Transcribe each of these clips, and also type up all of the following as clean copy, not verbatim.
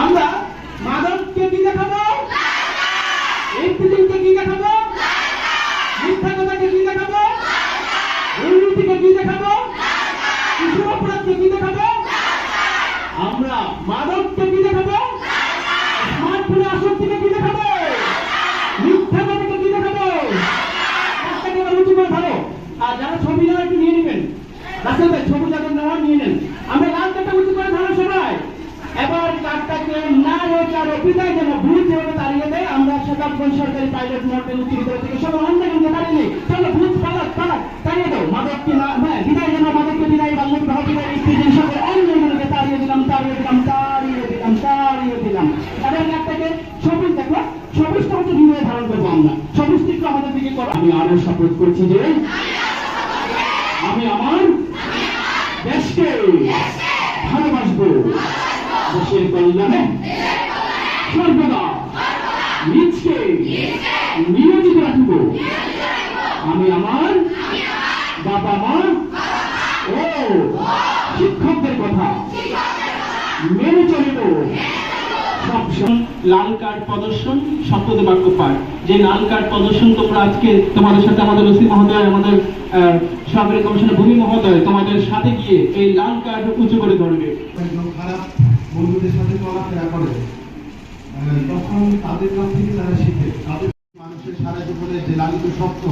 আমরা মাদককে কি দেখাবো, ইনফিডিংকে কি দেখাবো, মিথ্যা কথাকে কি দেখাবো, দুর্নীতিকে কি দেখাবো, শিশু অপরাধকে কি দেখাবো, আমরা মাদককে কি দেখাবো, স্মার্টফোনে আসক্তিকে কি দেখাবো, মিথ্যা কথাকে কি দেখাবো। কাজটাকে এবার উঁচু করে ধরো। আর যারা ছবি নেওয়া একটু নিয়ে নেবেন, রাসেল ভাই ছবি যাদের নেওয়া নিয়ে নেন। আমরা লাল কার্ডটা উঁচু করে ধরো সবাই। এবার কার্ডটাকে না রয়েছে আর বিদায় যেন ভুল যেভাবে দাঁড়িয়ে দেয়। আমরা শতাব্দী সরকারি পাইলট মডেল উচ্চ বিদ্যালয় থেকে সবাই অন্যান্য দাঁড়িয়ে নেই। চলো ভুল পালাক পালাক দাঁড়িয়ে দাও। মাদক কি না, হ্যাঁ বিদায় যেন মাদককে বিদায়, বাল্য বিবাহ বিদায়, স্ত্রী সকলে অন্যগুলোকে তাড়িয়ে দিলাম তাড়িয়ে দিলাম তাড়িয়ে দিলাম তাড়িয়ে দিলাম। এবার কার্ডটাকে সবুজ দেখো, সবুজটা হচ্ছে বিনয় ধারণ করবো আমরা। সবুজ দিকটা আমাদের দিকে করো। আমি আরো শপথ করছি যে আমি আমার দেশকে ভালোবাসবো, দেশের কল্যাণে সর্বদা নিজকে নিয়োজিত রাখব। আমি আমার বাবা মা ও শিক্ষকদের কথা মেনে চলিব। লাল কার্ড প্রদর্শন, শপথ বাক্য পাঠ। যে লাল কার্ড প্রদর্শন তোমরা আজকে তোমাদের সাথে আমাদের ওসি মহোদয়, আমাদের সরকারি কমিশনের ভূমি মহোদয় তোমাদের সাথে গিয়ে এই লাল কার্ড উঁচু করে ধরবে। খারাপ বন্ধুদের সাথে চলাফেরা করে তখন তাদের কাছ থেকে তারা শিখে। তাদের মানুষের সারা জীবনের যে লালিত স্বপ্ন,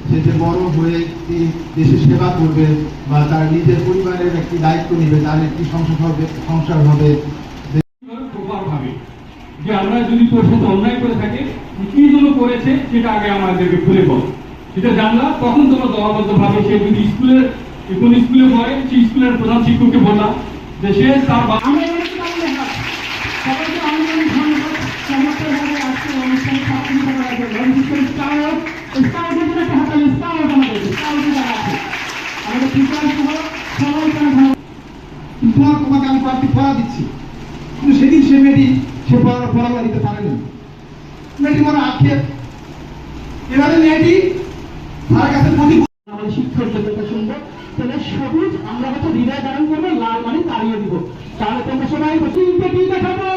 সে যে বড় হয়ে একটি দেশের সেবা করবে বা তার নিজের পরিবারের একটি দায়িত্ব নেবে, তার একটি সংসার হবে। যে আমরা যদি তোর সাথে অন্যায় করে থাকি, কি জন্য করেছে সেটা আগে আমাদেরকে খুলে বল। সেটা জানলাম তখন তোমরা দলবদ্ধ ভাবে, সে যদি স্কুলের কোন স্কুলে পড়ে সেই স্কুলের প্রধান শিক্ষককে বললাম যে সে তার তোমাকে আমি কয়েকটি পড়া দিচ্ছি, কিন্তু সেদিন সে মেয়েটি সে পড়াগুলো দিতে পারেনি। মেয়েটি বড় আক্ষেপ। এবারে মেয়েটি তার কাছে আমাদের শিক্ষকদের কথা শুনবো। তাহলে সবুজ আমরা হচ্ছে হৃদয় ধারণ করবো, লাল মানে তাড়িয়ে দিব। তাহলে তোমরা সবাই কি দেখাবো।